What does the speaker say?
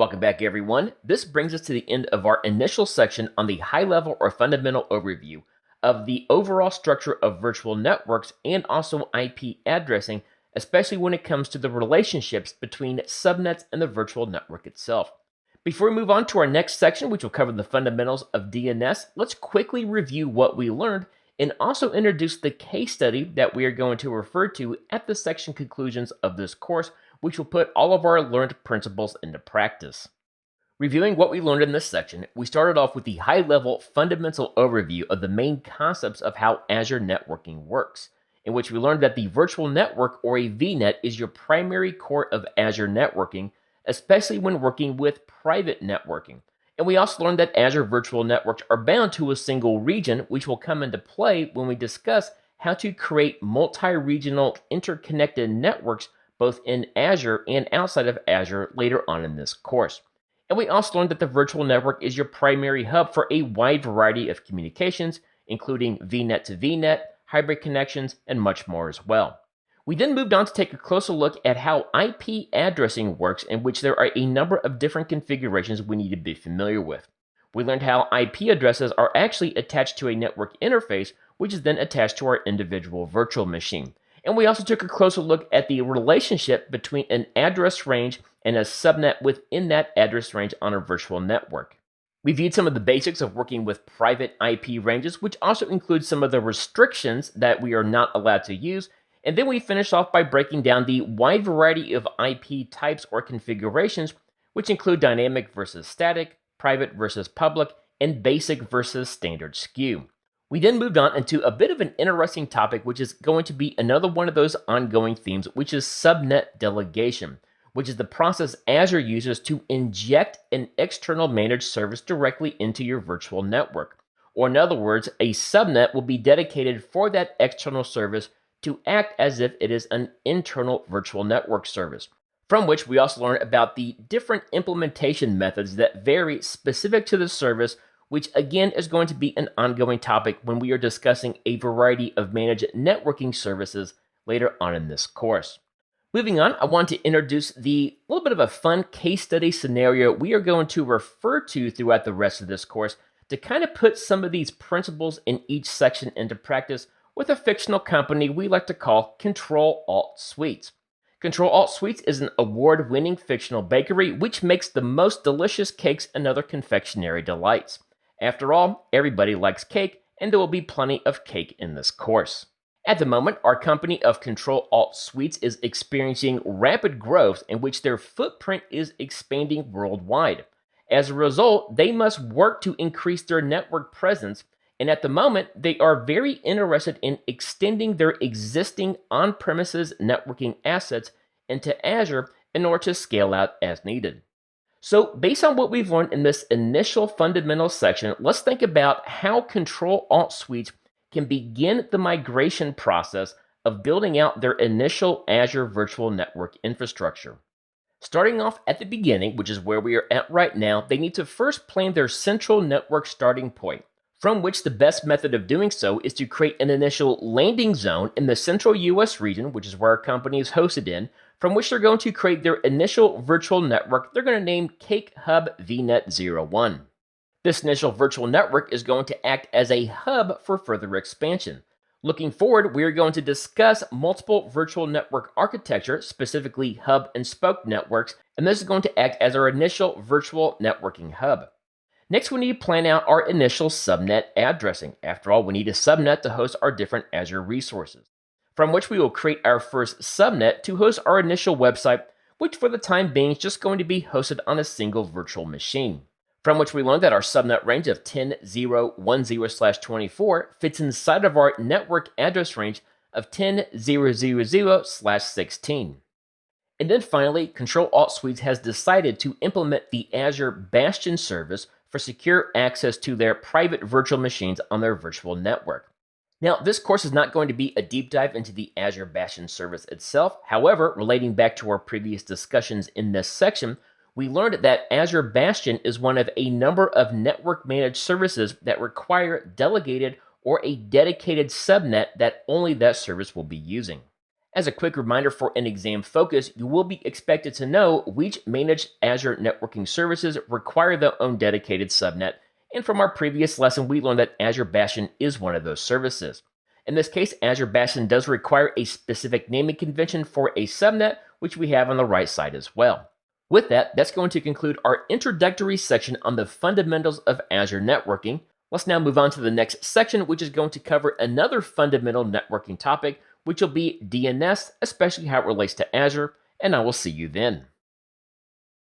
Welcome back, everyone. This brings us to the end of our initial section on the high-level or fundamental overview of the overall structure of virtual networks and also IP addressing, especially when it comes to the relationships between subnets and the virtual network itself. Before we move on to our next section, which will cover the fundamentals of DNS, let's quickly review what we learned and also introduce the case study that we are going to refer to at the section conclusions of this course, which will put all of our learned principles into practice. Reviewing what we learned in this section, we started off with the high-level fundamental overview of the main concepts of how Azure networking works, in which we learned that the virtual network, or a VNet, is your primary core of Azure networking, especially when working with private networking. And we also learned that Azure virtual networks are bound to a single region, which will come into play when we discuss how to create multi-regional interconnected networks both in Azure and outside of Azure later on in this course. And we also learned that the virtual network is your primary hub for a wide variety of communications, including VNet to VNet, hybrid connections, and much more as well. We then moved on to take a closer look at how IP addressing works, in which there are a number of different configurations we need to be familiar with. We learned how IP addresses are actually attached to a network interface, which is then attached to our individual virtual machine. And we also took a closer look at the relationship between an address range and a subnet within that address range on a virtual network. We viewed some of the basics of working with private IP ranges, which also includes some of the restrictions that we are not allowed to use. And then we finished off by breaking down the wide variety of IP types or configurations, which include dynamic versus static, private versus public, and basic versus standard SKU. We then moved on into a bit of an interesting topic, which is going to be another one of those ongoing themes, which is subnet delegation, which is the process Azure uses to inject an external managed service directly into your virtual network. Or in other words, a subnet will be dedicated for that external service to act as if it is an internal virtual network service, from which we also learn about the different implementation methods that vary specific to the service, which again is going to be an ongoing topic when we are discussing a variety of managed networking services later on in this course. Moving on, I want to introduce the little bit of a fun case study scenario we are going to refer to throughout the rest of this course to kind of put some of these principles in each section into practice with a fictional company we like to call Control Alt Sweets. Control Alt Sweets is an award-winning fictional bakery which makes the most delicious cakes and other confectionery delights. After all, everybody likes cake, and there will be plenty of cake in this course. At the moment, our company of Control Alt Sweets is experiencing rapid growth in which their footprint is expanding worldwide. As a result, they must work to increase their network presence, and at the moment, they are very interested in extending their existing on-premises networking assets into Azure in order to scale out as needed. So, based on what we've learned in this initial fundamental section, let's think about how Control Alt Suites can begin the migration process of building out their initial Azure Virtual Network infrastructure. Starting off at the beginning, which is where we are at right now, they need to first plan their central network starting point, from which the best method of doing so is to create an initial landing zone in the central US region, which is where our company is hosted in, from which they're going to create their initial virtual network they're going to name Cake Hub VNet 01. This initial virtual network is going to act as a hub for further expansion. Looking forward, we are going to discuss multiple virtual network architecture, specifically hub and spoke networks, and this is going to act as our initial virtual networking hub. Next, we need to plan out our initial subnet addressing. After all, we need a subnet to host our different Azure resources, from which we will create our first subnet to host our initial website, which for the time being is just going to be hosted on a single virtual machine. From which we learned that our subnet range of 10.0.10/24 fits inside of our network address range of 10.0.0/16. And then finally, Control Alt Suites has decided to implement the Azure Bastion service for secure access to their private virtual machines on their virtual network. Now, this course is not going to be a deep dive into the Azure Bastion service itself. However, relating back to our previous discussions in this section, we learned that Azure Bastion is one of a number of network managed services that require delegated or a dedicated subnet that only that service will be using. As a quick reminder for an exam focus, you will be expected to know which managed Azure networking services require their own dedicated subnet, and from our previous lesson, we learned that Azure Bastion is one of those services. In this case, Azure Bastion does require a specific naming convention for a subnet, which we have on the right side as well. With that, that's going to conclude our introductory section on the fundamentals of Azure networking. Let's now move on to the next section, which is going to cover another fundamental networking topic, which will be DNS, especially how it relates to Azure, and I will see you then.